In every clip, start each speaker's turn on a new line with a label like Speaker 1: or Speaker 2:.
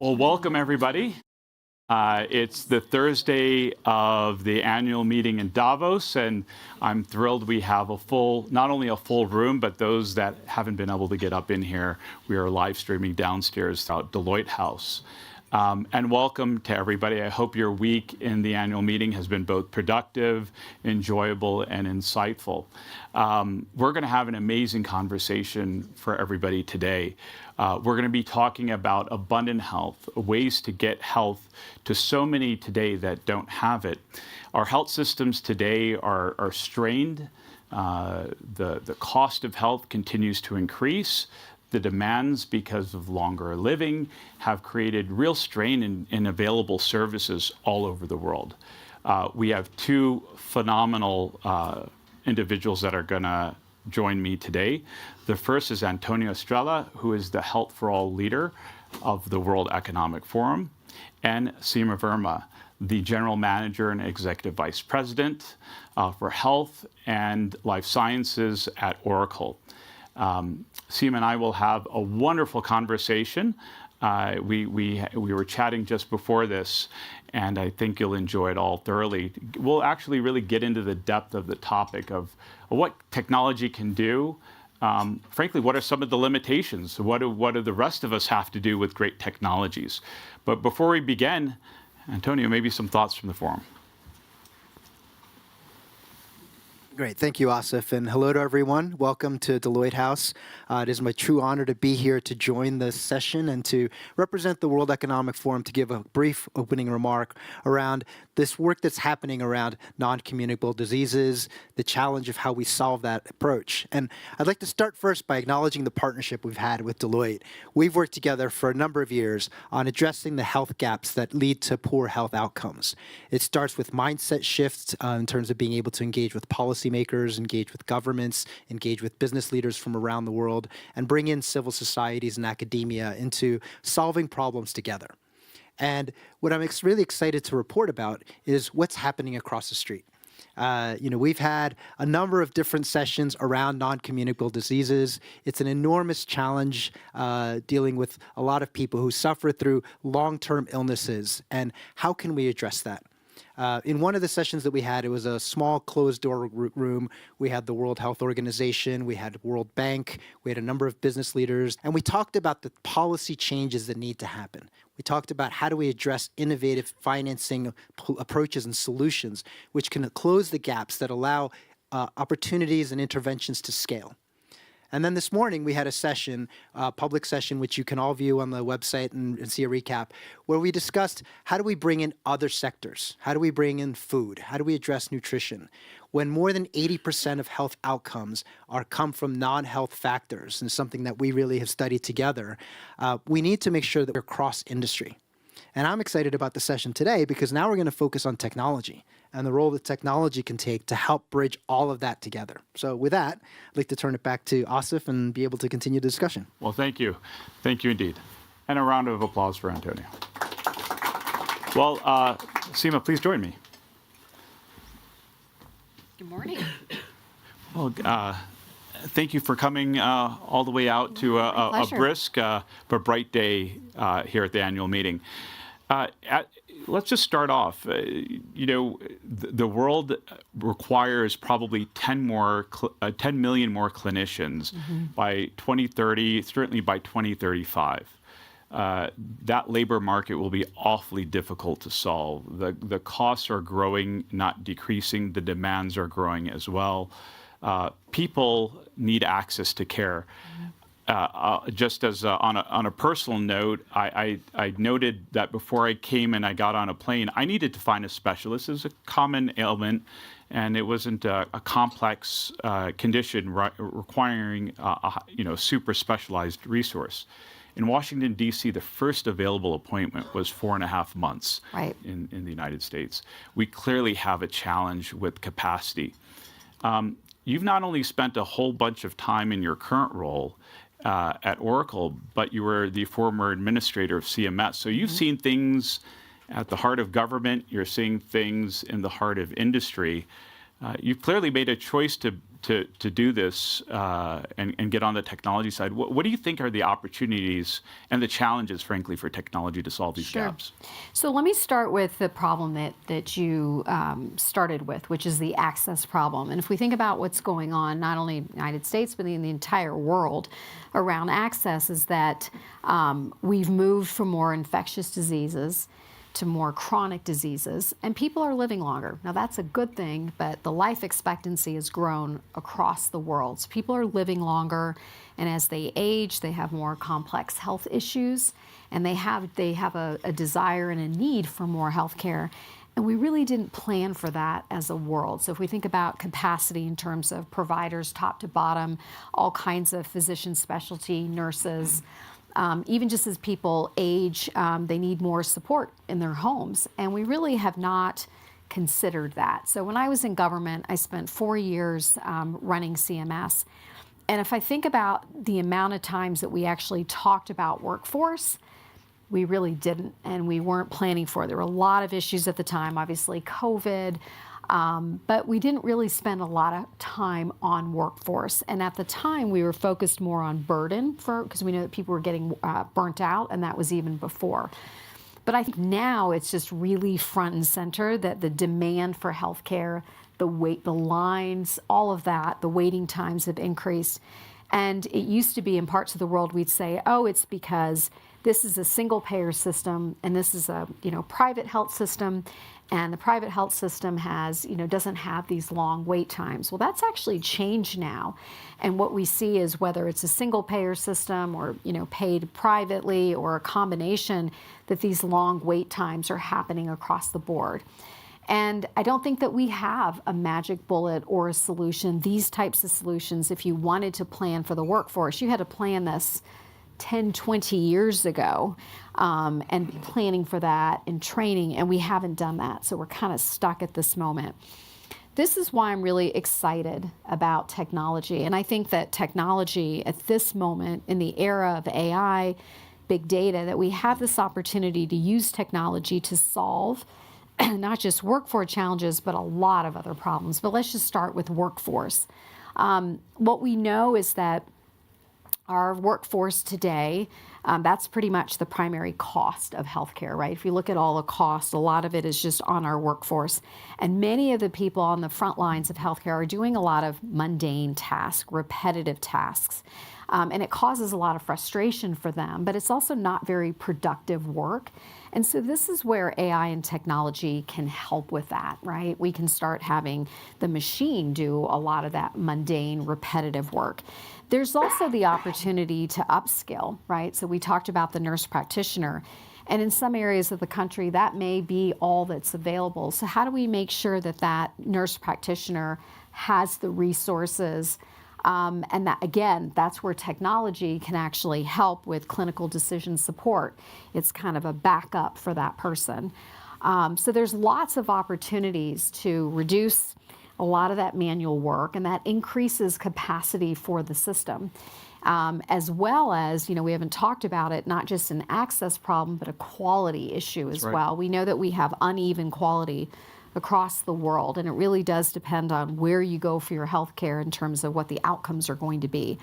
Speaker 1: Well, welcome everybody. It's the Thursday of the annual meeting in Davos, and I'm thrilled we have not only a full room, but those that haven't been able to get up in here, we are live streaming downstairs out Deloitte House. And welcome to everybody. I hope your week in the annual meeting has been both productive, enjoyable, and insightful. We're going to have an amazing conversation for everybody today. We're going to be talking about abundant health, ways to get health to so many today that don't have it. Our health systems today are strained. The cost of health continues to increase. The demands, because of longer living, have created real strain in available services all over the world. We have two phenomenal individuals that are going to join me today. The first is Antonio Estrella, who is the Health for All leader of the World Economic Forum, and Seema Verma, the General Manager and Executive Vice President for Health and Life Sciences at Oracle. Seema and I will have a wonderful conversation. We were chatting just before this, and I think you'll enjoy it all thoroughly. We'll actually really get into the depth of the topic of what technology can do. Frankly, what are some of the limitations? What do the rest of us have to do with great technologies? But before we begin, Antonio, maybe some thoughts from the forum.
Speaker 2: Great. Thank you, Asif. And hello to everyone. Welcome to Deloitte House. It is my true honor to be here to join this session and to represent the World Economic Forum to give a brief opening remark around this work that's happening around non-communicable diseases, the challenge of how we solve that approach. And I'd like to start first by acknowledging the partnership we've had with Deloitte. We've worked together for a number of years on addressing the health gaps that lead to poor health outcomes. It starts with mindset shifts in terms of being able to engage with policymakers, engage with governments, engage with business leaders from around the world, and bring in civil societies and academia into solving problems together. And what I'm really excited to report about is what's happening across the street. We've had a number of different sessions around non-communicable diseases. It's an enormous challenge dealing with a lot of people who suffer through long-term illnesses. And how can we address that? In one of the sessions that we had, it was a small closed-door room. We had the World Health Organization, we had World Bank, we had a number of business leaders, and we talked about the policy changes that need to happen. We talked about how do we address innovative financing approaches and solutions which can close the gaps that allow opportunities and interventions to scale. And then this morning, we had a session, public session, which you can all view on the website and see a recap, where we discussed how do we bring in other sectors? How do we bring in food? How do we address nutrition? When more than 80% of health outcomes come from non-health factors, and something that we really have studied together, we need to make sure that we're cross-industry. And I'm excited about the session today because now we're going to focus on technology and the role that technology can take to help bridge all of that together. So with that, I'd like to turn it back to Asif and be able to continue the discussion.
Speaker 1: Well, thank you. Thank you indeed. And a round of applause for Antonio. Well, Seema, please join me.
Speaker 3: Good morning.
Speaker 1: Well, thank you for coming all the way out to a brisk but bright day here at the annual meeting. Let's just start off. The world requires probably 10 million more clinicians by 2030, certainly by 2035. That labor market will be awfully difficult to solve. The costs are growing, not decreasing. The demands are growing as well. People need access to care. Just as on a personal note, I noted that before I came and I got on a plane, I needed to find a specialist. It's a common ailment, and it wasn't a complex condition requiring super specialized resource. In Washington, D.C., the first available appointment was 4.5 months in the United States. We clearly have a challenge with capacity. You've not only spent a whole bunch of time in your current role at Oracle, but you were the former administrator of CMS. So you've seen things at the heart of government. You're seeing things in the heart of industry. You've clearly made a choice to to do this and get on the technology side. What do you think are the opportunities and the challenges, frankly, for technology to solve these gaps?
Speaker 3: So let me start with the problem that you started with, which is the access problem. And if we think about what's going on, not only in the United States, but in the entire world around access, is that we've moved from more infectious diseases to more chronic diseases, and people are living longer. Now that's a good thing, but the life expectancy has grown across the world. So people are living longer, and as they age, they have more complex health issues, and they have a desire and a need for more health care. And we really didn't plan for that as a world. So if we think about capacity in terms of providers, top to bottom, all kinds of physician specialty, nurses, even just as people age, they need more support in their homes. And we really have not considered that. So when I was in government, I spent 4 years running CMS. And if I think about the amount of times that we actually talked about workforce, we really didn't, and we weren't planning for it. There were a lot of issues at the time, obviously COVID, but we didn't really spend a lot of time on workforce. And at the time, we were focused more on burden because we know that people were getting burnt out, and that was even before. But I think now it's just really front and center that the demand for healthcare, the wait, the lines, all of that, the waiting times have increased. And it used to be in parts of the world we'd say, oh, it's because this is a single payer system and this is a private health system, and the private health system has doesn't have these long wait times. Well, that's actually changed now, and what we see is whether it's a single payer system or paid privately or a combination, that these long wait times are happening across the board. And I don't think that we have a magic bullet or a solution. These types of solutions, if you wanted to plan for the workforce, you had to plan this 10, 20 years ago and be planning for that and training, and we haven't done that. So we're kind of stuck at this moment. This is why I'm really excited about technology. And I think that technology at this moment in the era of AI, big data, that we have this opportunity to use technology to solve not just workforce challenges, but a lot of other problems. But let's just start with workforce. What we know is that our workforce today, that's pretty much the primary cost of healthcare, right? If you look at all the costs, a lot of it is just on our workforce. And many of the people on the front lines of healthcare are doing a lot of mundane tasks, repetitive tasks. And it causes a lot of frustration for them, but it's also not very productive work. And so this is where AI and technology can help with that, right? We can start having the machine do a lot of that mundane, repetitive work. There's also the opportunity to upskill, right? So we talked about the nurse practitioner, and in some areas of the country, that may be all that's available. So how do we make sure that that nurse practitioner has the resources? And that, again, that's where technology can actually help with clinical decision support. It's kind of a backup for that person. So there's lots of opportunities to reduce a lot of that manual work, and that increases capacity for the system. As well as, we haven't talked about it, not just an access problem, but a quality issue as well. We know that we have uneven quality across the world, and it really does depend on where you go for your health care in terms of what the outcomes are going to be.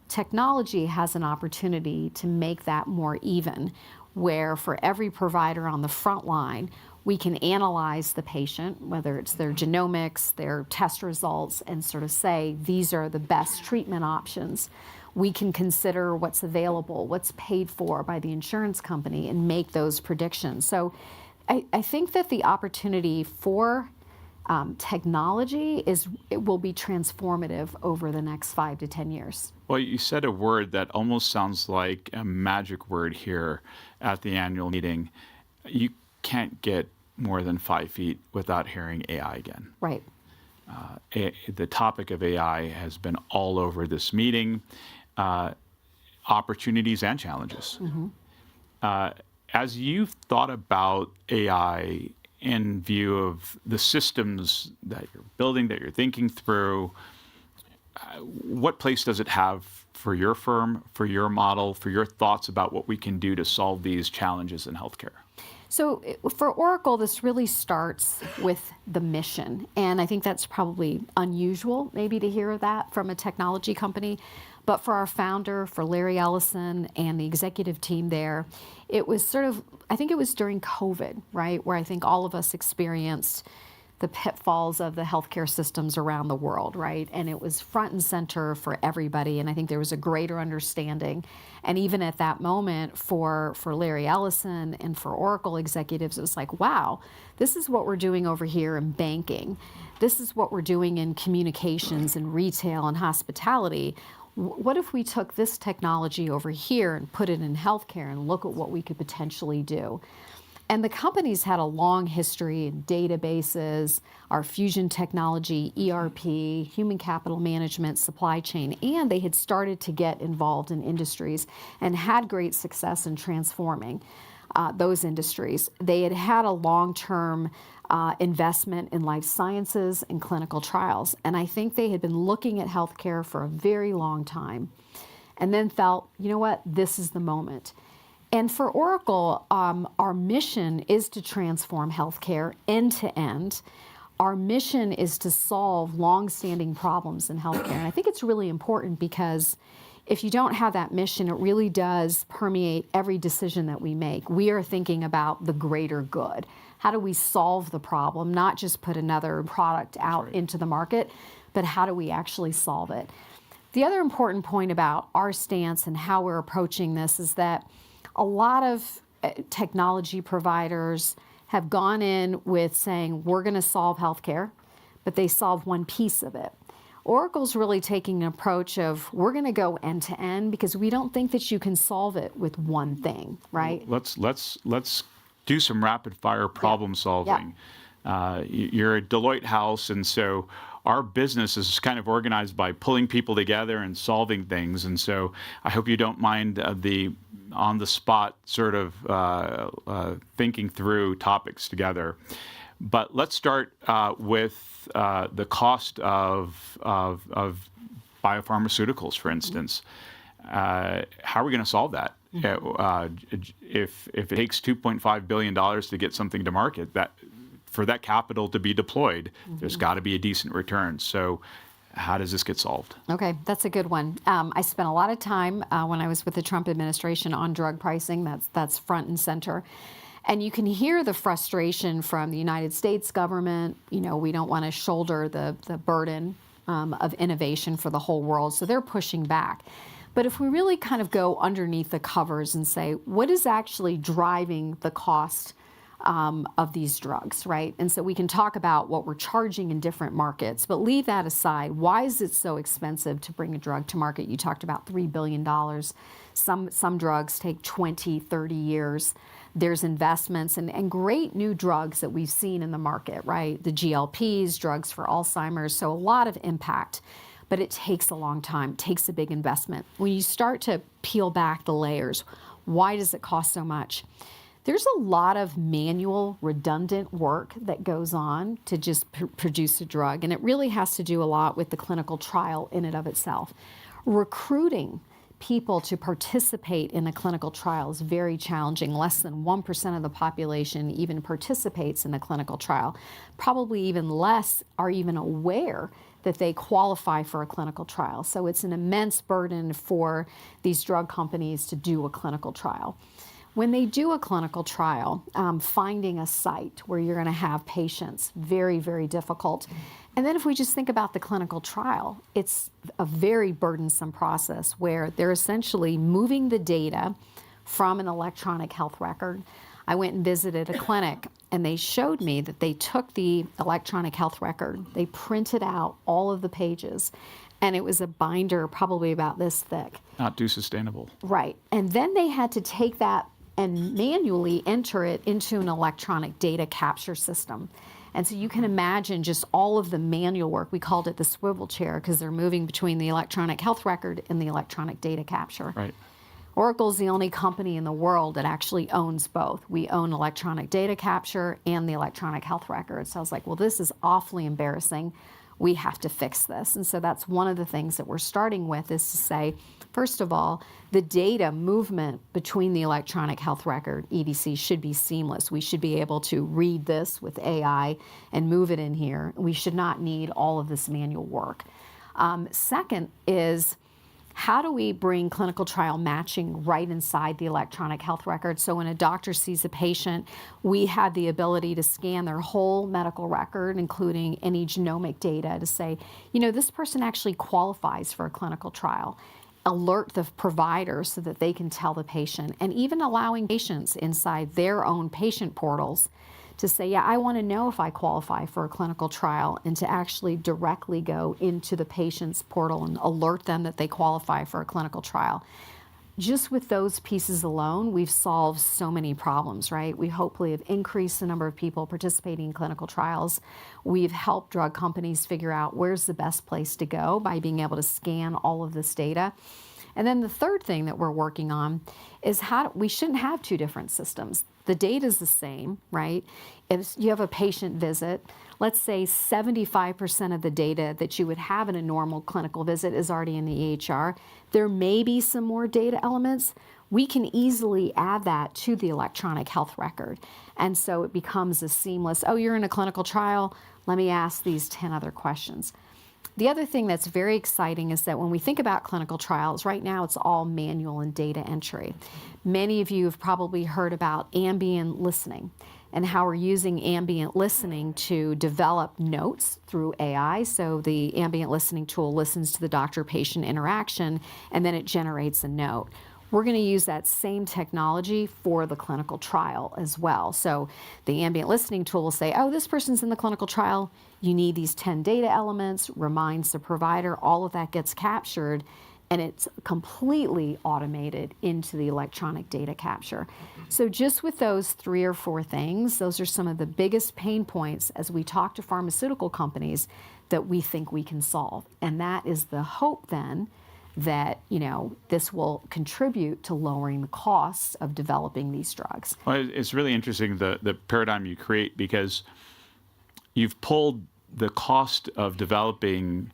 Speaker 3: Technology has an opportunity to make that more even, where for every provider on the front line, we can analyze the patient, whether it's their genomics, their test results, and sort of say, these are the best treatment options. We can consider what's available, what's paid for by the insurance company, and make those predictions. So I think that the opportunity for technology will be transformative over the next 5 to 10 years.
Speaker 1: Well, you said a word that almost sounds like a magic word here at the annual meeting. You can't get more than 5 feet without hearing AI again.
Speaker 3: Right.
Speaker 1: The topic of AI has been all over this meeting, opportunities and challenges. Mm-hmm. As you've thought about AI in view of the systems that you're building, that you're thinking through, what place does it have for your firm, for your model, for your thoughts about what we can do to solve these challenges in healthcare?
Speaker 3: So for Oracle, this really starts with the mission. And I think that's probably unusual maybe to hear that from a technology company. But for our founder, for Larry Ellison and the executive team there, it was sort of, I think it was during COVID, right, where I think all of us experienced the pitfalls of the healthcare systems around the world, right? And it was front and center for everybody. And I think there was a greater understanding. And even at that moment, for Larry Ellison and for Oracle executives, it was like, wow, this is what we're doing over here in banking. This is what we're doing in communications and retail and hospitality. What if we took this technology over here and put it in healthcare and look at what we could potentially do? And the company's had a long history in databases, our fusion technology, ERP, human capital management, supply chain, and they had started to get involved in industries and had great success in transforming those industries. They had had a long-term investment in life sciences and clinical trials. And I think they had been looking at healthcare for a very long time and then felt, you know what, this is the moment. And for Oracle, our mission is to transform healthcare end to end. Our mission is to solve long-standing problems in healthcare. And I think it's really important because if you don't have that mission, it really does permeate every decision that we make. We are thinking about the greater good. How do we solve the problem, not just put another product out into the market, but how do we actually solve it? The other important point about our stance and how we're approaching this is that a lot of technology providers have gone in with saying, we're going to solve healthcare, but they solve one piece of it. Oracle's really taking an approach of, we're going to go end to end because we don't think that you can solve it with one thing, right?
Speaker 1: Let's do some rapid fire problem solving. You're a Deloitte house, and so our business is kind of organized by pulling people together and solving things. And so I hope you don't mind the on-the-spot sort of thinking through topics together. But let's start with the cost of biopharmaceuticals, for instance. How are we going to solve that? If it takes $2.5 billion to get something to market, for that capital to be deployed, there's got to be a decent return. So how does this get solved?
Speaker 3: Okay, that's a good one. I spent a lot of time when I was with the Trump administration on drug pricing. That's front and center. And you can hear the frustration from the United States government. You know, we don't want to shoulder the burden of innovation for the whole world. So they're pushing back. But if we really kind of go underneath the covers and say, what is actually driving the cost of these drugs, right? And so we can talk about what we're charging in different markets, but leave that aside. Why is it so expensive to bring a drug to market? You talked about $3 billion. Some drugs take 20, 30 years. There's investments and great new drugs that we've seen in the market, right? The GLPs, drugs for Alzheimer's, so a lot of impact. But it takes a long time, takes a big investment. When you start to peel back the layers, why does it cost so much? There's a lot of manual, redundant work that goes on to just produce a drug, and it really has to do a lot with the clinical trial in and of itself. Recruiting people to participate in a clinical trial is very challenging. Less than 1% of the population even participates in a clinical trial. Probably even less are even aware that they qualify for a clinical trial. So it's an immense burden for these drug companies to do a clinical trial. When they do a clinical trial, finding a site where you're going to have patients, very, very difficult. And then if we just think about the clinical trial, it's a very burdensome process where they're essentially moving the data from an electronic health record. I went and visited a clinic, and they showed me that they took the electronic health record, they printed out all of the pages, and it was a binder probably about this thick.
Speaker 1: Not too sustainable.
Speaker 3: Right. And then they had to take that and manually enter it into an electronic data capture system. And so you can imagine just all of the manual work. We called it the swivel chair because they're moving between the electronic health record and the electronic data capture.
Speaker 1: Right.
Speaker 3: Oracle's the only company in the world that actually owns both. We own electronic data capture and the electronic health record. So I was like, well, this is awfully embarrassing. we have to fix this. And so that's one of the things that we're starting with, is to say, first of all, the data movement between the electronic health record, EDC, should be seamless. We should be able to read this with AI and move it in here. We should not need all of this manual work. Second is, how do we bring clinical trial matching right inside the electronic health record? So when a doctor sees a patient, we have the ability to scan their whole medical record, including any genomic data, to say, this person actually qualifies for a clinical trial. Alert the provider so that they can tell the patient, and even allowing patients inside their own patient portals to say, yeah, I want to know if I qualify for a clinical trial, and to actually directly go into the patient's portal and alert them that they qualify for a clinical trial. Just with those pieces alone, we've solved so many problems, right? We hopefully have increased the number of people participating in clinical trials. We've helped drug companies figure out where's the best place to go by being able to scan all of this data. And then the third thing that we're working on is we shouldn't have two different systems. The data is the same, right? If you have a patient visit, let's say 75% of the data that you would have in a normal clinical visit is already in the EHR. There may be some more data elements. We can easily add that to the electronic health record. And so it becomes a seamless, oh, you're in a clinical trial, let me ask these 10 other questions. The other thing that's very exciting is that when we think about clinical trials, right now it's all manual and data entry. Many of you have probably heard about ambient listening and how we're using ambient listening to develop notes through AI. So the ambient listening tool listens to the doctor-patient interaction, and then it generates a note. We're going to use that same technology for the clinical trial as well. So the ambient listening tool will say, oh, this person's in the clinical trial. You need these 10 data elements, reminds the provider, all of that gets captured, and it's completely automated into the electronic data capture. So just with those 3 or 4 things, those are some of the biggest pain points as we talk to pharmaceutical companies that we think we can solve. And that is the hope then, that this will contribute to lowering the costs of developing these drugs.
Speaker 1: Well, it's really interesting, the paradigm you create, because you've pulled the cost of developing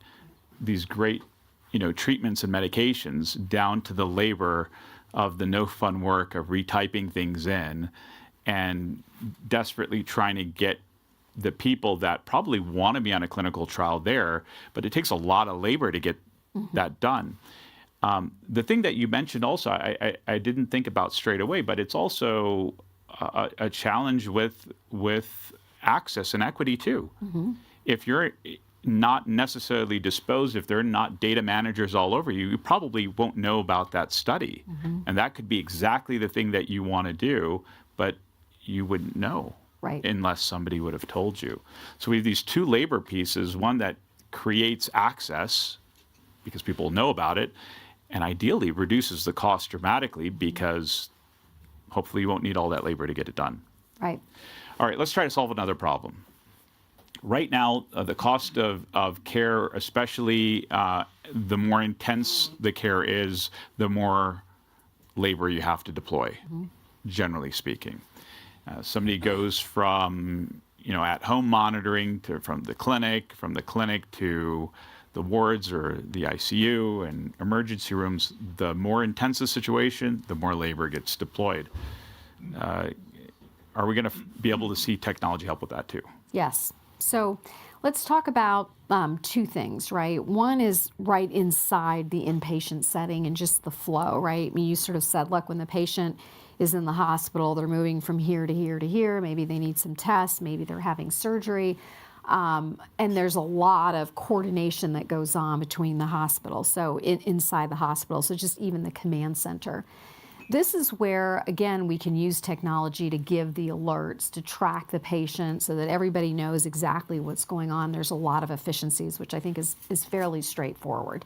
Speaker 1: these great treatments and medications down to the labor of the no fun work of retyping things in and desperately trying to get the people that probably want to be on a clinical trial there, but it takes a lot of labor to get that done. The thing that you mentioned also, I didn't think about straight away, but it's also a challenge with access and equity too. If you're not necessarily disposed, if there are not data managers all over you, you probably won't know about that study. And that could be exactly the thing that you want to do, but you wouldn't know,
Speaker 3: right,
Speaker 1: unless somebody would have told you. So we have these 2 labor pieces, one that creates access because people know about it, and ideally reduces the cost dramatically because hopefully you won't need all that labor to get it done.
Speaker 3: Right.
Speaker 1: All right, let's try to solve another problem. Right now, the cost of care, especially the more intense the care is, the more labor you have to deploy, generally speaking. Somebody goes from at-home monitoring from the clinic to the wards or the ICU and emergency rooms. The more intense the situation, the more labor gets deployed. Are we going to be able to see technology help with that too?
Speaker 3: Yes. So let's talk about 2 things, right? One is right inside the inpatient setting and just the flow, right? I mean, you sort of said, look, when the patient is in the hospital, they're moving from here to here to here. Maybe they need some tests. Maybe they're having surgery. And there's a lot of coordination that goes on between the hospital, so inside the hospital, so just even the command center. This is where, again, we can use technology to give the alerts, to track the patient so that everybody knows exactly what's going on. There's a lot of efficiencies, which I think is fairly straightforward.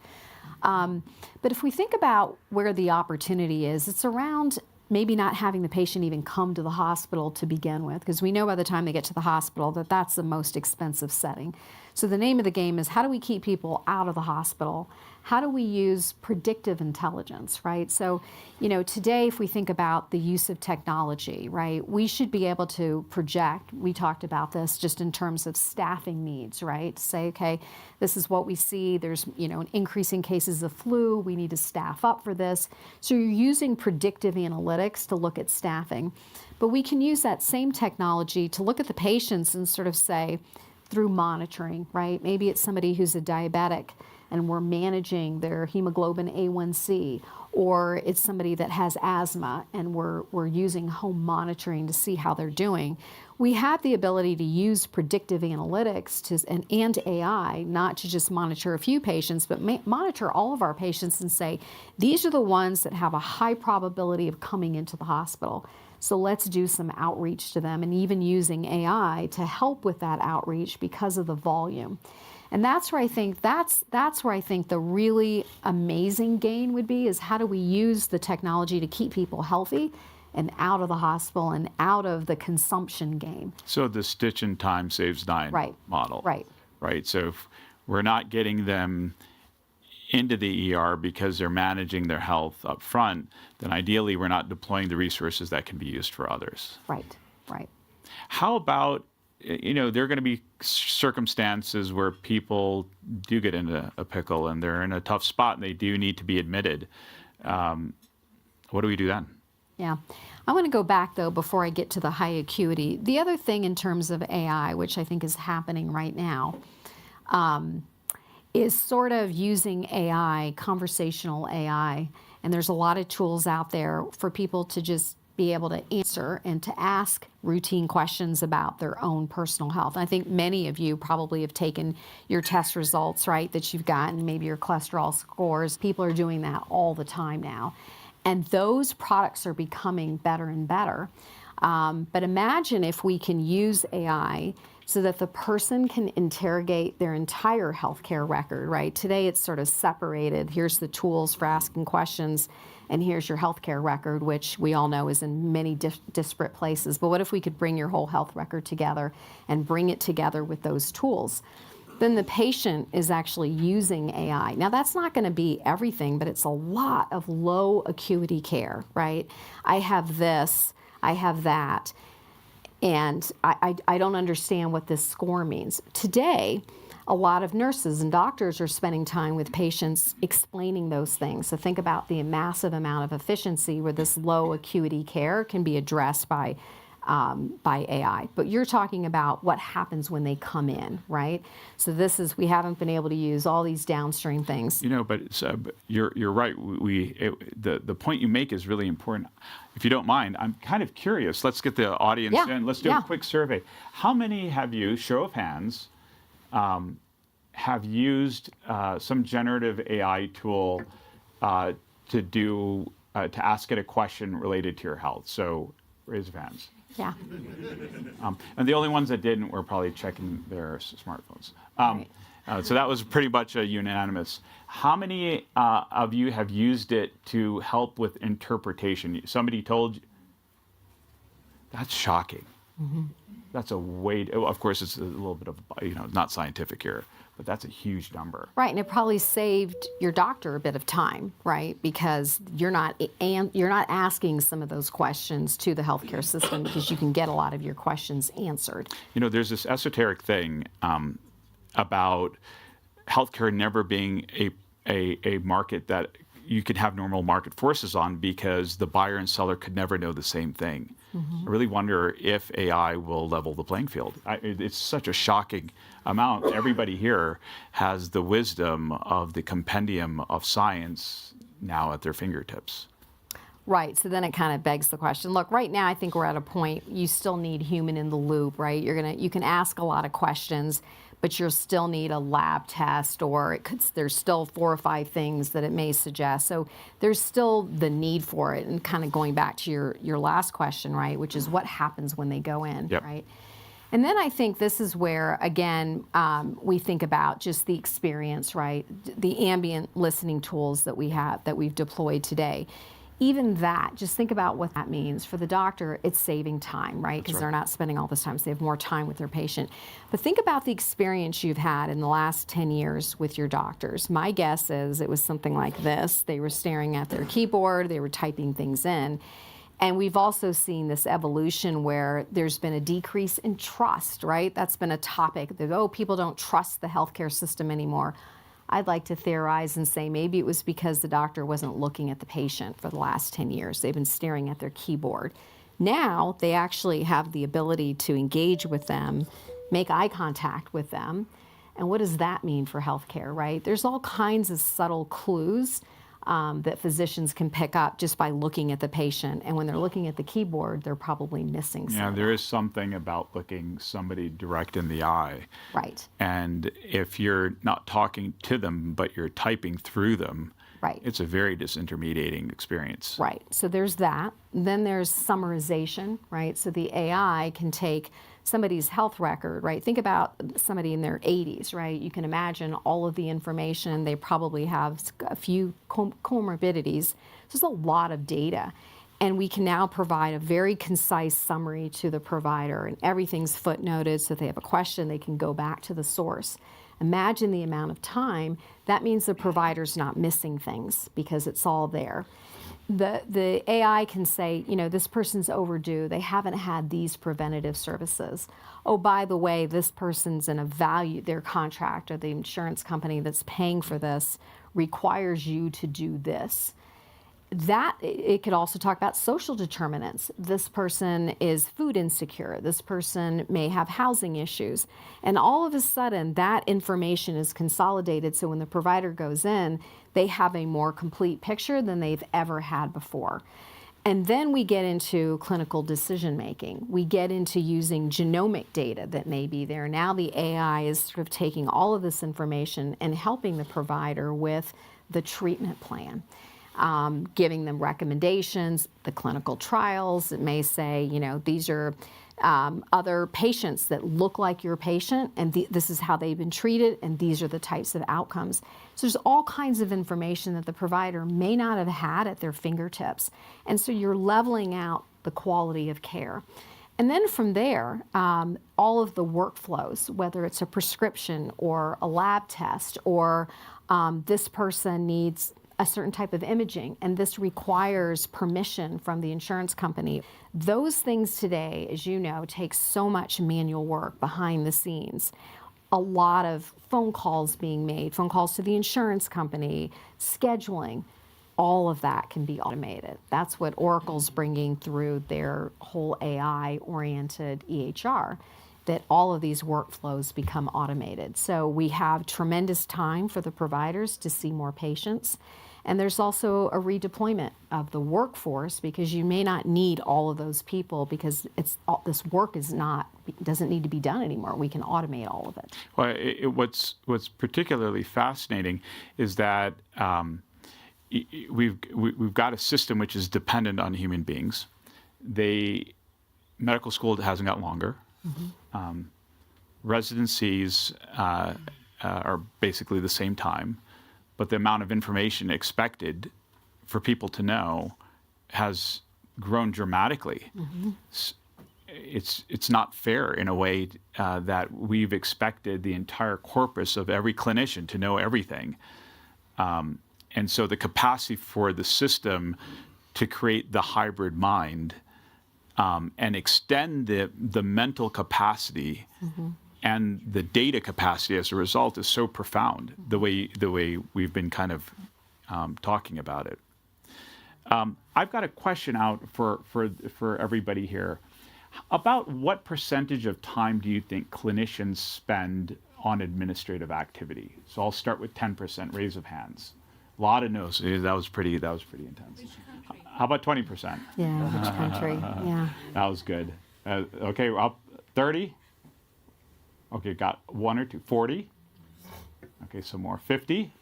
Speaker 3: But if we think about where the opportunity is, it's around maybe not having the patient even come to the hospital to begin with, because we know by the time they get to the hospital that that's the most expensive setting. So the name of the game is, how do we keep people out of the hospital? how do we use predictive intelligence, right? So, today, if we think about the use of technology, right, we should be able to project, we talked about this just in terms of staffing needs, right? Say, okay, this is what we see, there's, an increase in cases of flu, we need to staff up for this. So you're using predictive analytics to look at staffing. But we can use that same technology to look at the patients and sort of say, through monitoring, right? Maybe it's somebody who's a diabetic and we're managing their hemoglobin A1C, or it's somebody that has asthma and we're using home monitoring to see how they're doing. We have the ability to use predictive analytics and AI, not to just monitor a few patients, but monitor all of our patients and say, these are the ones that have a high probability of coming into the hospital. So let's do some outreach to them, and even using AI to help with that outreach because of the volume. And that's where I think the really amazing gain would be, is how do we use the technology to keep people healthy and out of the hospital and out of the consumption game.
Speaker 1: So the stitch in time saves nine model.
Speaker 3: Right.
Speaker 1: Right. So if we're not getting them into the ER because they're managing their health up front, then ideally we're not deploying the resources that can be used for others.
Speaker 3: Right.
Speaker 1: How about, there are going to be circumstances where people do get into a pickle and they're in a tough spot and they do need to be admitted. What do we do then?
Speaker 3: Yeah. I want to go back, though, before I get to the high acuity. The other thing in terms of AI, which I think is happening right now, is sort of using AI, conversational AI. And there's a lot of tools out there for people to just be able to answer and to ask routine questions about their own personal health. I think many of you probably have taken your test results, right, that you've gotten, maybe your cholesterol scores. People are doing that all the time now. And those products are becoming better and better. But imagine if we can use AI so that the person can interrogate their entire healthcare record, right? Today it's sort of separated. Here's the tools for asking questions, and here's your healthcare record, which we all know is in many disparate places. But what if we could bring your whole health record together and bring it together with those tools? Then the patient is actually using AI. Now, that's not going to be everything, but it's a lot of low acuity care, right? I have this, I have that, and I don't understand what this score means. Today, a lot of nurses and doctors are spending time with patients explaining those things. So think about the massive amount of efficiency where this low acuity care can be addressed by AI. But you're talking about what happens when they come in, right? So we haven't been able to use all these downstream things.
Speaker 1: But you're right. The point you make is really important. If you don't mind, I'm kind of curious. Let's get the audience in. Let's do a quick survey. How many have you, show of hands, have used some generative AI tool to ask it a question related to your health? So raise your hands.
Speaker 3: Yeah.
Speaker 1: And the only ones that didn't were probably checking their smartphones. So that was pretty much a unanimous. How many of you have used it to help with interpretation? Somebody told you? That's shocking. Mm-hmm. That's of course, it's a little bit of, not scientific here, but that's a huge number.
Speaker 3: Right, and it probably saved your doctor a bit of time, right? Because you're not asking some of those questions to the healthcare system because you can get a lot of your questions answered.
Speaker 1: There's this esoteric thing about healthcare never being a market that you could have normal market forces on because the buyer and seller could never know the same thing. Mm-hmm. I really wonder if AI will level the playing field. It's such a shocking amount. Everybody here has the wisdom of the compendium of science now at their fingertips.
Speaker 3: Right. So then it kind of begs the question. Look, right now I think we're at a point you still need human in the loop, right? You can ask a lot of questions, but you'll still need a lab test, or there's still 4 or 5 things that it may suggest. So there's still the need for it. And kind of going back to your last question, right, which is what happens when they go in, right? And then I think this is where, again, we think about just the experience, right? The ambient listening tools that we have, that we've deployed today. Even that, just think about what that means. For the doctor, it's saving time, right? Because they're not spending all this time, so they have more time with their patient. But think about the experience you've had in the last 10 years with your doctors. My guess is it was something like this. They were staring at their keyboard, they were typing things in. And we've also seen this evolution where there's been a decrease in trust, right? That's been a topic that, oh, people don't trust the healthcare system anymore. I'd like to theorize and say maybe it was because the doctor wasn't looking at the patient for the last 10 years. They've been staring at their keyboard. Now they actually have the ability to engage with them, make eye contact with them. And what does that mean for healthcare, right? There's all kinds of subtle clues that physicians can pick up just by looking at the patient. And when they're looking at the keyboard, they're probably missing something.
Speaker 1: Yeah, there is something about looking somebody direct in the eye.
Speaker 3: Right.
Speaker 1: And if you're not talking to them, but you're typing through them,
Speaker 3: Right.
Speaker 1: it's a very disintermediating experience.
Speaker 3: Right. So there's that. Then there's summarization, right? So the AI can take somebody's health record, right? Think about somebody in their 80s, right? You can imagine all of the information. They probably have a few comorbidities. There's a lot of data. And we can now provide a very concise summary to the provider, and everything's footnoted, so if they have a question, they can go back to the source. Imagine the amount of time. That means the provider's not missing things because it's all there. The AI can say, you know, this person's overdue. They haven't had these preventative services. Oh, by the way, this person's in a value, their contract or the insurance company that's paying for this requires you to do this. That it could also talk about social determinants. This person is food insecure. This person may have housing issues. And all of a sudden, that information is consolidated. So when the provider goes in, they have a more complete picture than they've ever had before. And then we get into clinical decision making. We get into using genomic data that may be there. Now the AI is sort of taking all of this information and helping the provider with the treatment plan. Giving them recommendations, the clinical trials. It may say, you know, these are other patients that look like your patient, and this is how they've been treated, and these are the types of outcomes. So there's all kinds of information that the provider may not have had at their fingertips. And so you're leveling out the quality of care. And then from there, all of the workflows, whether it's a prescription or a lab test, or this person needs a certain type of imaging, and this requires permission from the insurance company. Those things today, as you know, take so much manual work behind the scenes. A lot of phone calls being made, phone calls to the insurance company, scheduling. All of that can be automated. That's what Oracle's bringing through their whole AI-oriented EHR, that all of these workflows become automated. So we have tremendous time for the providers to see more patients. And there's also a redeployment of the workforce, because you may not need all of those people, because this work doesn't need to be done anymore. We can automate all of it.
Speaker 1: Well, what's particularly fascinating is that we've got a system which is dependent on human beings. Medical school hasn't got longer. Mm-hmm. Residencies are basically the same time, but the amount of information expected for people to know has grown dramatically. Mm-hmm. It's not fair in a way that we've expected the entire corpus of every clinician to know everything. And so the capacity for the system to create the hybrid mind and extend the mental capacity, mm-hmm. and the data capacity as a result is so profound, the way we've been kind of talking about it. I've got a question out for everybody here. About what percentage of time do you think clinicians spend on administrative activity? So I'll start with 10%, raise of hands. A lot of no's. That was pretty intense.
Speaker 4: Which country?
Speaker 1: How about 20%?
Speaker 3: Yeah, which country? Yeah.
Speaker 1: That was good. Okay, we're up 30. Okay, got 1 or 2. 40. Okay, some more. 50.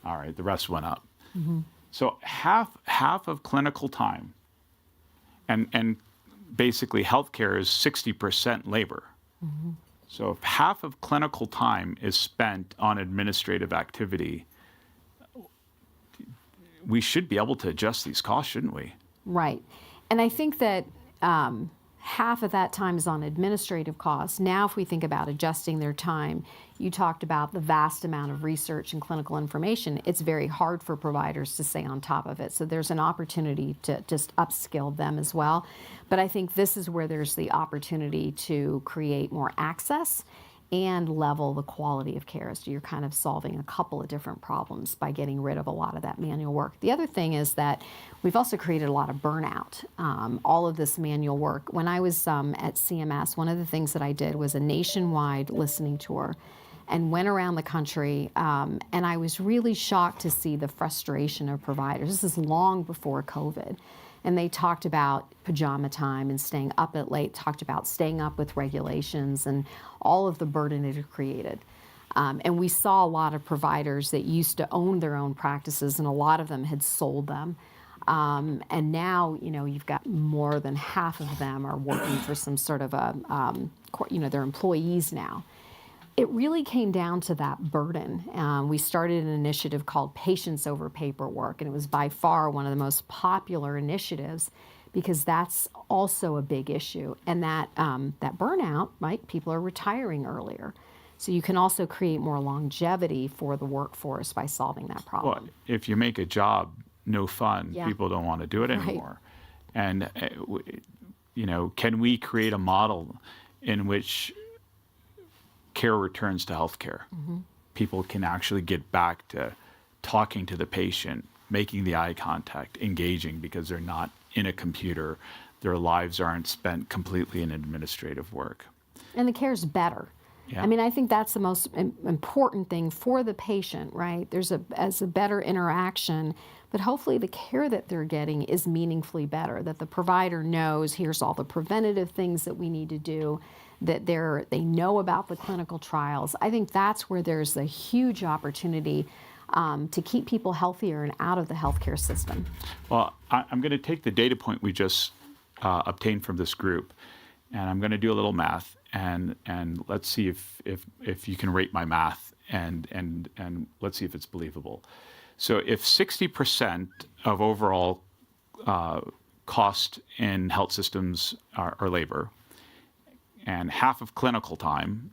Speaker 1: All right, the rest went up. Mm-hmm. So half of clinical time, and basically healthcare is 60% labor. Mm-hmm. So if half of clinical time is spent on administrative activity, we should be able to adjust these costs, shouldn't we?
Speaker 3: Right. And I think that half of that time is on administrative costs. Now, if we think about adjusting their time, you talked about the vast amount of research and clinical information. It's very hard for providers to stay on top of it. So there's an opportunity to just upskill them as well. But I think this is where there's the opportunity to create more access and level the quality of care. So you're kind of solving a couple of different problems by getting rid of a lot of that manual work. The other thing is that we've also created a lot of burnout. All of this manual work. When I was at CMS, one of the things that I did was a nationwide listening tour and went around the country, and I was really shocked to see the frustration of providers. This is long before COVID. And they talked about pajama time and staying up at late, talked about staying up with regulations and all of the burden it had created. And we saw a lot of providers that used to own their own practices, and a lot of them had sold them. And now, you've got more than half of them are working for some sort of they're employees now. It really came down to that burden. We started an initiative called Patients Over Paperwork, and it was by far one of the most popular initiatives because that's also a big issue. And that burnout, right? People are retiring earlier. So you can also create more longevity for the workforce by solving that problem.
Speaker 1: Well, if you make a job no fun, people don't want to do it anymore. Right. And, can we create a model in which care returns to healthcare? Mm-hmm. People can actually get back to talking to the patient, making the eye contact, engaging because they're not in a computer. Their lives aren't spent completely in administrative work.
Speaker 3: And the care's better. Yeah. I mean, I think that's the most important thing for the patient, right? There's a better interaction, but hopefully the care that they're getting is meaningfully better, that the provider knows here's all the preventative things that we need to do, that they know about the clinical trials. I think that's where there's a huge opportunity to keep people healthier and out of the healthcare system.
Speaker 1: Well, I'm going to take the data point we just obtained from this group, and I'm going to do a little math, and let's see if you can rate my math, and let's see if it's believable. So if 60% of overall cost in health systems are labor, and half of clinical time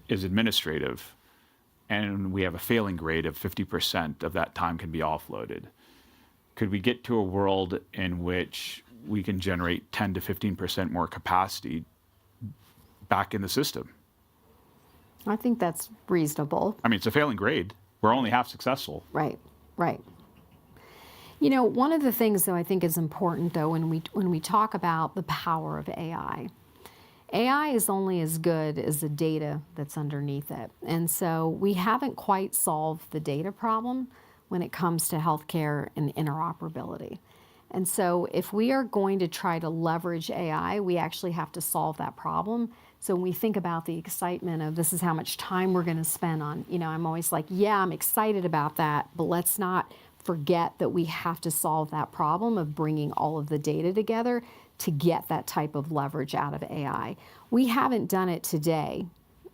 Speaker 1: is administrative, and we have a failing grade of 50% of that time can be offloaded, could we get to a world in which we can generate 10 to 15% more capacity back in the system?
Speaker 3: I think that's reasonable.
Speaker 1: I mean, it's a failing grade. We're only half successful.
Speaker 3: Right. One of the things, though, I think is important, though, when we talk about the power of AI is only as good as the data that's underneath it. And so we haven't quite solved the data problem when it comes to healthcare and interoperability. And so if we are going to try to leverage AI, we actually have to solve that problem. So when we think about the excitement of this is how much time we're going to spend on, I'm always like, yeah, I'm excited about that, but let's not forget that we have to solve that problem of bringing all of the data together to get that type of leverage out of AI. We haven't done it today,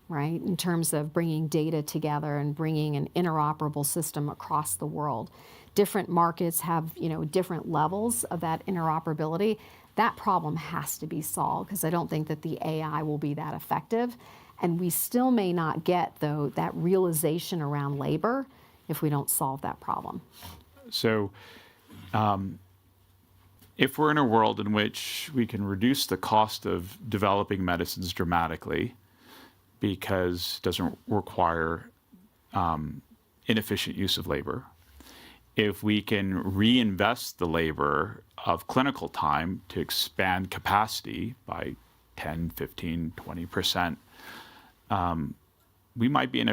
Speaker 3: right, in terms of bringing data together and bringing an interoperable system across the world. Different markets have, different levels of that interoperability. That problem has to be solved because I don't think that the AI will be that effective. And we still may not get, though, that realization around labor if we don't solve that problem.
Speaker 1: So if we're in a world in which we can reduce the cost of developing medicines dramatically because it doesn't require inefficient use of labor, if we can reinvest the labor of clinical time to expand capacity by 10, 15, 20%, we might be in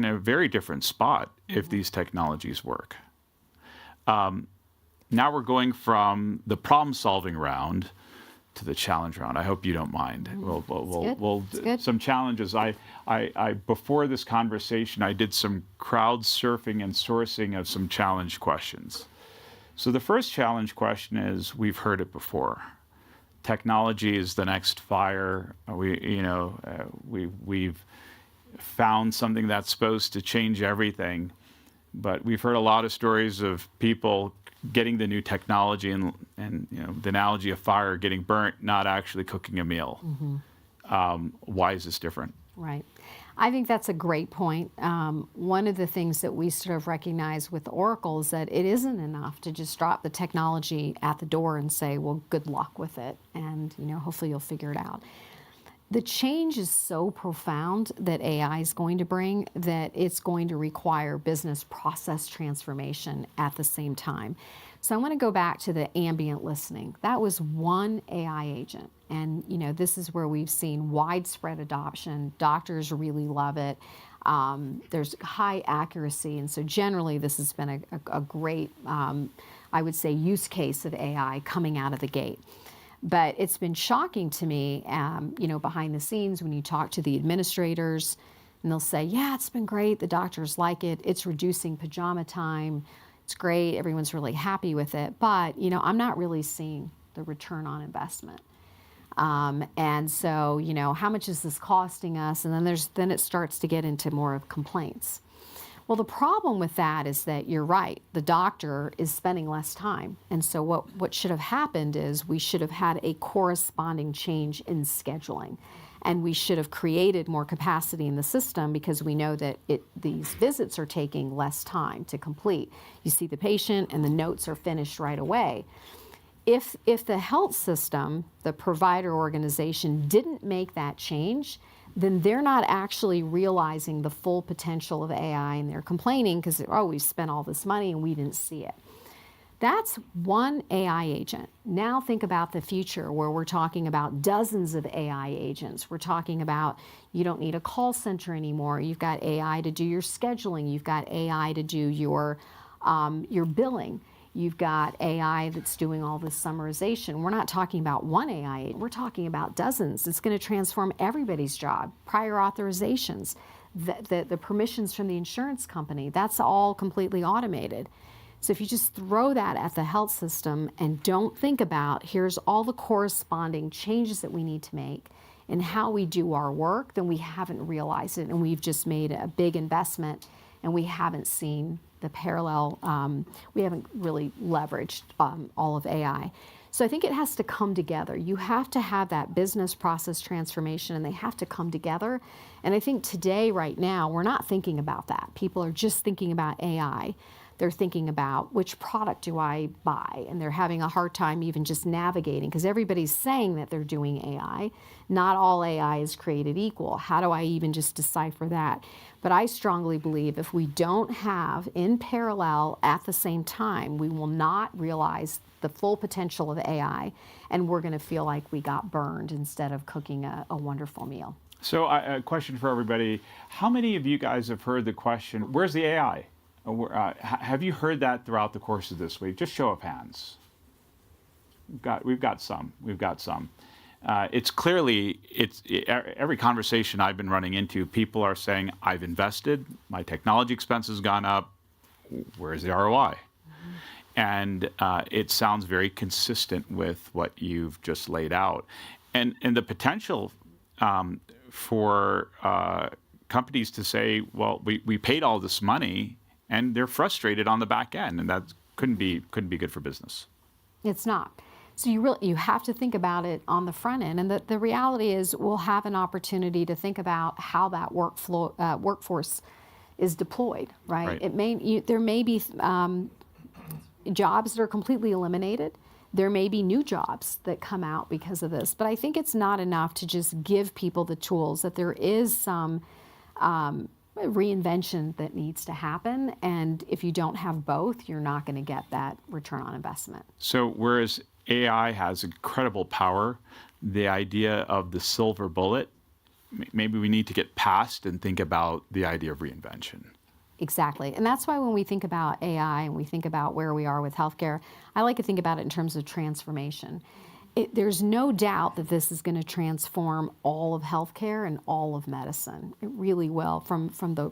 Speaker 1: a very different spot if these technologies work. Now we're going from the problem-solving round to the challenge round. I hope you don't mind. We'll some challenges. I before this conversation, I did some crowd surfing and sourcing of some challenge questions. So the first challenge question is, we've heard it before. Technology is the next fire. We've found something that's supposed to change everything, but we've heard a lot of stories of people getting the new technology and the analogy of fire, getting burnt, not actually cooking a meal. Why is this different?
Speaker 3: Right. I think that's a great point. One of the things that we sort of recognize with Oracle is that it isn't enough to just drop the technology at the door and say, well, good luck with it, and hopefully you'll figure it out. The change is so profound that AI is going to bring that it's going to require business process transformation at the same time. So I want to go back to the ambient listening. That was one AI agent. And this is where we've seen widespread adoption. Doctors really love it. There's high accuracy. And so generally this has been a great, I would say, use case of AI coming out of the gate. But it's been shocking to me, behind the scenes when you talk to the administrators, and they'll say, yeah, it's been great. The doctors like it. It's reducing pajama time. It's great. Everyone's really happy with it. But, I'm not really seeing the return on investment. And so, how much is this costing us? And then it starts to get into more of complaints. Well, the problem with that is that you're right. The doctor is spending less time. And so what should have happened is we should have had a corresponding change in scheduling. And we should have created more capacity in the system because we know that these visits are taking less time to complete. You see the patient and the notes are finished right away. If the health system, the provider organization, didn't make that change, then they're not actually realizing the full potential of AI, and they're complaining because, we spent all this money and we didn't see it. That's one AI agent. Now think about the future where we're talking about dozens of AI agents. We're talking about you don't need a call center anymore. You've got AI to do your scheduling. You've got AI to do your billing. You've got AI that's doing all this summarization. We're not talking about one AI, we're talking about dozens. It's going to transform everybody's job. Prior authorizations, the permissions from the insurance company, that's all completely automated. So if you just throw that at the health system and don't think about, here's all the corresponding changes that we need to make in how we do our work, then we haven't realized it, and we've just made a big investment and we haven't seen the parallel, we haven't really leveraged all of AI. So I think it has to come together. You have to have that business process transformation, and they have to come together. And I think today, right now, we're not thinking about that. People are just thinking about AI. They're thinking about which product do I buy, and they're having a hard time even just navigating because everybody's saying that they're doing AI. Not all AI is created equal. How do I even just decipher that? But I strongly believe if we don't have in parallel at the same time, we will not realize the full potential of AI, and we're going to feel like we got burned instead of cooking a wonderful meal.
Speaker 1: So a question for everybody. How many of you guys have heard the question, where's the AI? Have you heard that throughout the course of this week? Just show of hands. We've got some. It's clearly, every conversation I've been running into, people are saying, I've invested, my technology expense has gone up, where's the ROI? And it sounds very consistent with what you've just laid out. And the potential for companies to say, well, we paid all this money, and they're frustrated on the back end, and that couldn't be good for business.
Speaker 3: It's not. So you have to think about it on the front end, and the reality is we'll have an opportunity to think about how that workforce is deployed, right? There may be jobs that are completely eliminated. There may be new jobs that come out because of this, but I think it's not enough to just give people the tools, that there is some reinvention that needs to happen, and if you don't have both, you're not going to get that return on investment.
Speaker 1: So whereas AI has incredible power, the idea of the silver bullet, maybe we need to get past and think about the idea of reinvention.
Speaker 3: Exactly. And that's why when we think about AI and we think about where we are with healthcare, I like to think about it in terms of transformation. There's no doubt that this is going to transform all of healthcare and all of medicine. It really will, from the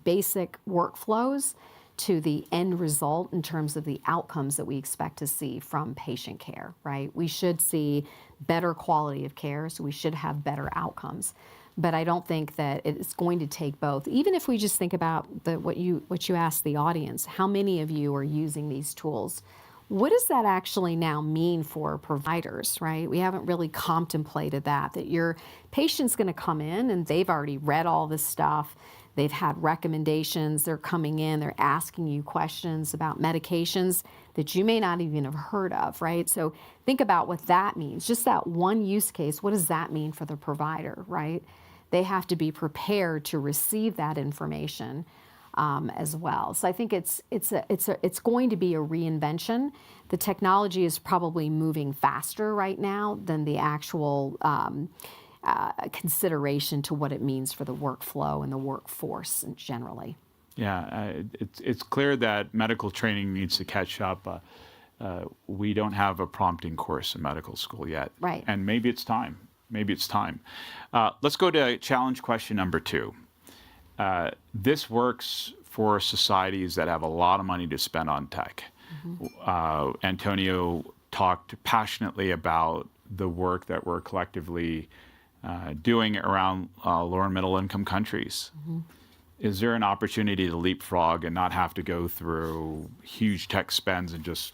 Speaker 3: basic workflows to the end result in terms of the outcomes that we expect to see from patient care, right? We should see better quality of care, so we should have better outcomes. but I don't think that it's going to take both. Even if we just think about what you asked the audience, how many of you are using these tools? What does that actually now mean for providers, right? We haven't really contemplated that your patient's going to come in and they've already read all this stuff. They've had recommendations. They're coming in. They're asking you questions about medications that you may not even have heard of, right? So think about what that means. Just that one use case, what does that mean for the provider, right? They have to be prepared to receive that information as well. So I think it's going to be a reinvention. The technology is probably moving faster right now than the actual consideration to what it means for the workflow and the workforce generally.
Speaker 1: Yeah, it's clear that medical training needs to catch up. We don't have a prompting course in medical school yet.
Speaker 3: Right.
Speaker 1: And maybe it's time. Maybe it's time. Let's go to challenge question number 2. This works for societies that have a lot of money to spend on tech. Antonio talked passionately about the work that we're collectively doing around lower and middle income countries. Is there an opportunity to leapfrog and not have to go through huge tech spends, and just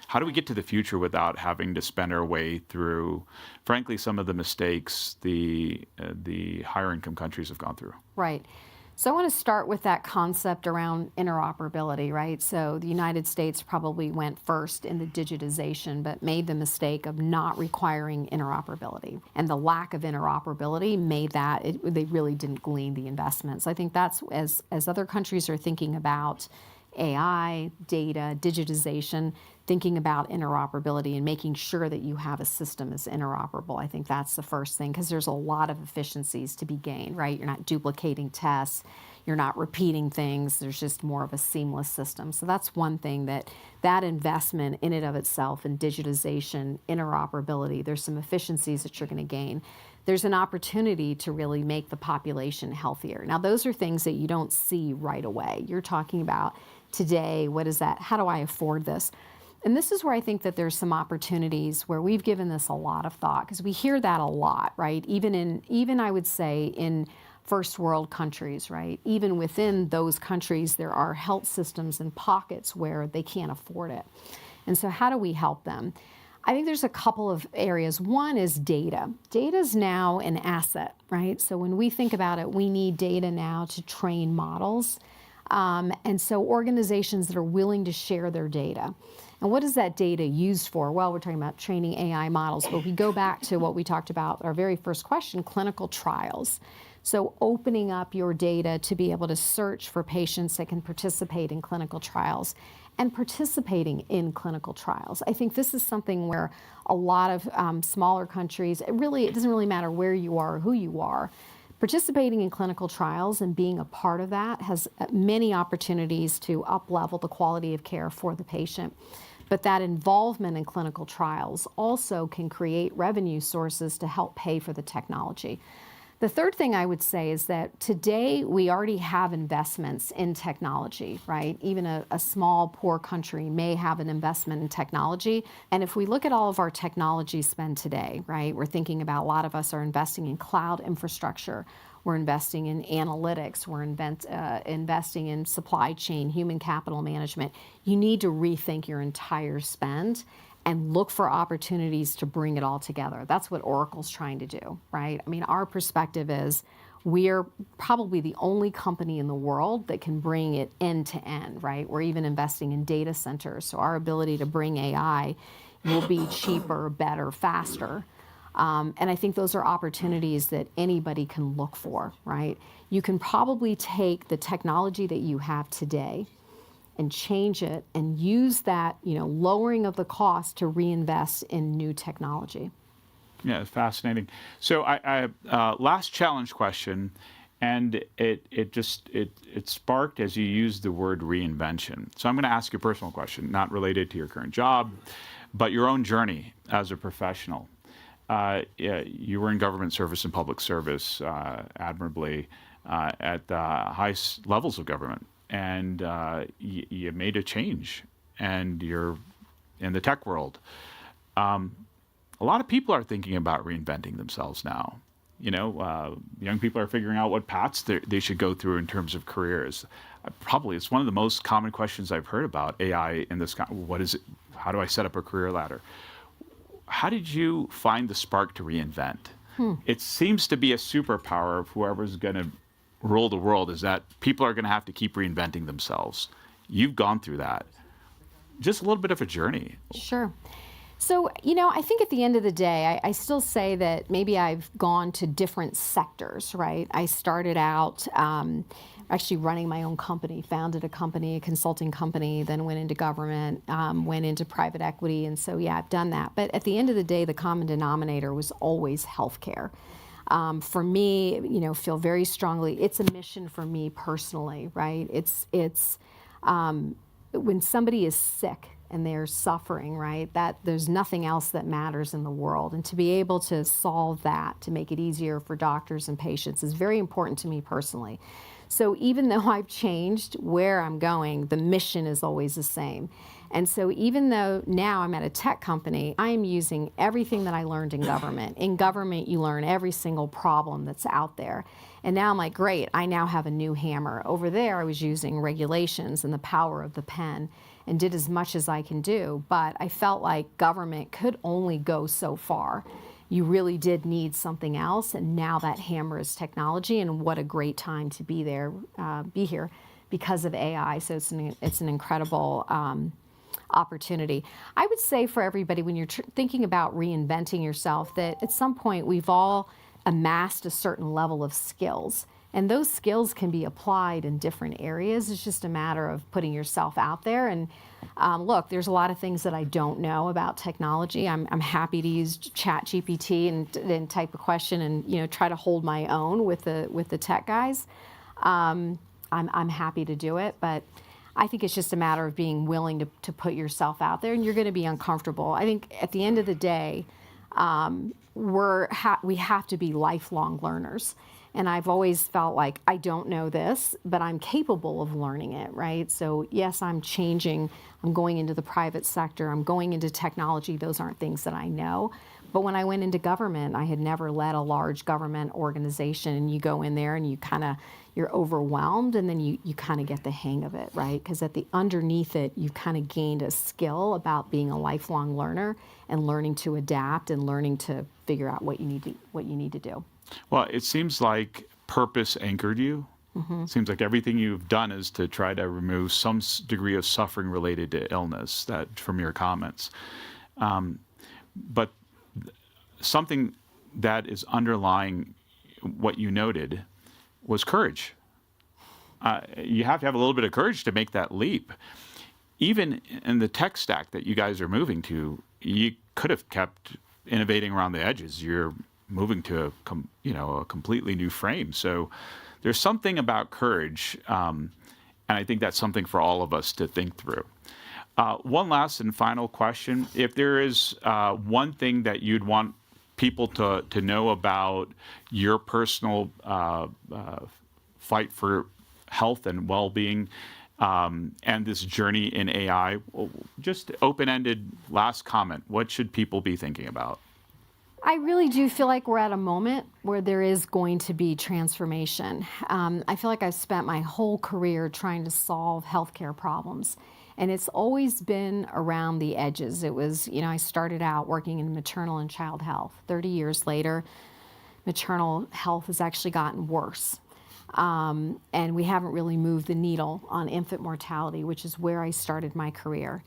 Speaker 1: how do we get to the future without having to spend our way through, frankly, some of the mistakes the higher income countries have gone through?
Speaker 3: Right. So I want to start with that concept around interoperability, right? So the United States probably went first in the digitization, but made the mistake of not requiring interoperability. And the lack of interoperability made that, they really didn't glean the investments. I think that's, as other countries are thinking about AI, data, digitization, thinking about interoperability and making sure that you have a system that's interoperable. I think that's the first thing, because there's a lot of efficiencies to be gained, right? You're not duplicating tests, you're not repeating things, there's just more of a seamless system. So that's one thing, that investment in and of itself in digitization, interoperability, there's some efficiencies that you're going to gain. There's an opportunity to really make the population healthier. Now, those are things that you don't see right away. You're talking about today, what is that? How do I afford this? And this is where I think that there's some opportunities where we've given this a lot of thought, because we hear that a lot, right? Even I would say in first world countries, right? Even within those countries, there are health systems and pockets where they can't afford it. And so how do we help them? I think there's a couple of areas. One is data. Data is now an asset, right? So when we think about it, we need data now to train models. And so organizations that are willing to share their data. And what is that data used for? Well, we're talking about training AI models, but we go back to what we talked about, our very first question, clinical trials. So opening up your data to be able to search for patients that can participate in clinical trials and participating in clinical trials. I think this is something where a lot of smaller countries, it doesn't really matter where you are or who you are. Participating in clinical trials and being a part of that has many opportunities to up-level the quality of care for the patient. But that involvement in clinical trials also can create revenue sources to help pay for the technology. The third thing I would say is that today we already have investments in technology, right? Even a small, poor country may have an investment in technology. And if we look at all of our technology spend today, right, we're thinking about, a lot of us are investing in cloud infrastructure. We're investing in analytics. We're investing in supply chain, human capital management. You need to rethink your entire spend and look for opportunities to bring it all together. That's what Oracle's trying to do, right? I mean, our perspective is we're probably the only company in the world that can bring it end to end, right? We're even investing in data centers, so our ability to bring AI will be cheaper, better, faster. And I think those are opportunities that anybody can look for, right? You can probably take the technology that you have today and change it and use that, lowering of the cost to reinvest in new technology.
Speaker 1: Yeah, it's fascinating. So I last challenge question, and it sparked as you used the word reinvention. So I'm going to ask you a personal question, not related to your current job, but your own journey as a professional. You were in government service and public service admirably at the highest levels of government. And you made a change, and you're in the tech world. A lot of people are thinking about reinventing themselves now. young people are figuring out what paths they should go through in terms of careers. Probably it's one of the most common questions I've heard about AI in this. What is it? How do I set up a career ladder? How did you find the spark to reinvent? It seems to be a superpower of whoever's going to rule the world, is that people are going to have to keep reinventing themselves. You've gone through that. Just a little bit of a journey.
Speaker 3: Sure. So, I think at the end of the day, I still say that maybe I've gone to different sectors, right? I started out actually running my own company, founded a company, a consulting company, then went into government, went into private equity. And so, yeah, I've done that. But at the end of the day, the common denominator was always healthcare. For me, feel very strongly, it's a mission for me personally, right? It's when somebody is sick and they're suffering, right, that there's nothing else that matters in the world. And to be able to solve that, to make it easier for doctors and patients is very important to me personally. So even though I've changed where I'm going, the mission is always the same. And so even though now I'm at a tech company, I'm using everything that I learned in government. In government, you learn every single problem that's out there. And now I'm like, great, I now have a new hammer. Over there, I was using regulations and the power of the pen and did as much as I can do. But I felt like government could only go so far. You really did need something else. And now that hammer is technology. And what a great time to be here because of AI. So it's an incredible opportunity. I would say for everybody, when you're thinking about reinventing yourself, that at some point we've all amassed a certain level of skills. And those skills can be applied in different areas. It's just a matter of putting yourself out there. And look, there's a lot of things that I don't know about technology. I'm happy to use ChatGPT and type a question and try to hold my own with the tech guys. I'm happy to do it, but I think it's just a matter of being willing to put yourself out there, and you're going to be uncomfortable. I think at the end of the day, we have to be lifelong learners. And I've always felt like I don't know this, but I'm capable of learning it, right? So yes, I'm changing. I'm going into the private sector. I'm going into technology. Those aren't things that I know. But when I went into government, I had never led a large government organization. And you go in there and you're overwhelmed, and then you kind of get the hang of it, right? Because underneath it, you've kind of gained a skill about being a lifelong learner and learning to adapt and learning to figure out what you need to do.
Speaker 1: Well, it seems like purpose anchored you. It seems like everything you've done is to try to remove some degree of suffering related to illness, that from your comments. But something that is underlying what you noted was courage. You have to have a little bit of courage to make that leap. Even in the tech stack that you guys are moving to, you could have kept innovating around the edges. You're moving to a completely new frame. So there's something about courage, and I think that's something for all of us to think through. One last and final question. If there is one thing that you'd want people to know about your personal fight for health and well-being and this journey in AI, just open-ended last comment, what should people be thinking about?
Speaker 3: I really do feel like we're at a moment where there is going to be transformation. I feel like I've spent my whole career trying to solve healthcare problems, and it's always been around the edges. It was, I started out working in maternal and child health. 30 years later, maternal health has actually gotten worse. And we haven't really moved the needle on infant mortality, which is where I started my career.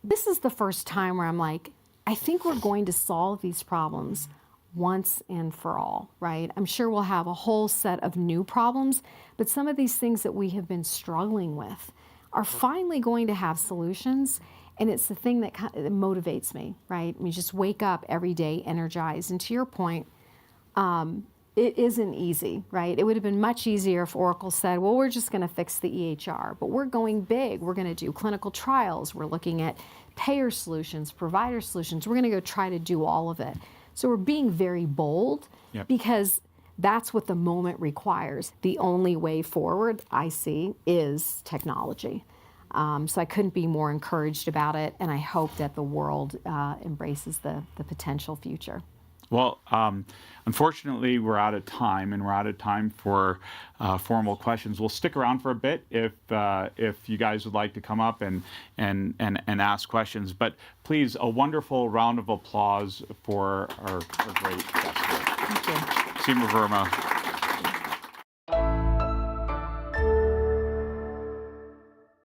Speaker 3: This is the first time where I'm like, I think we're going to solve these problems once and for all, right? I'm sure we'll have a whole set of new problems, but some of these things that we have been struggling with are finally going to have solutions. And it's the thing that motivates me, right? We just wake up every day energized. And to your point, it isn't easy, right? It would have been much easier if Oracle said, well, we're just going to fix the EHR, but we're going big. We're going to do clinical trials. We're looking at payer solutions, provider solutions. We're going to go try to do all of it. So we're being very bold because that's what the moment requires. The only way forward, I see, is technology. So I couldn't be more encouraged about it, and I hope that the world embraces the potential future.
Speaker 1: Well, unfortunately, we're out of time, and we're out of time for formal questions. We'll stick around for a bit if you guys would like to come up and ask questions. But please, a wonderful round of applause for our great guest here.
Speaker 3: Thank you.
Speaker 1: Seema Verma.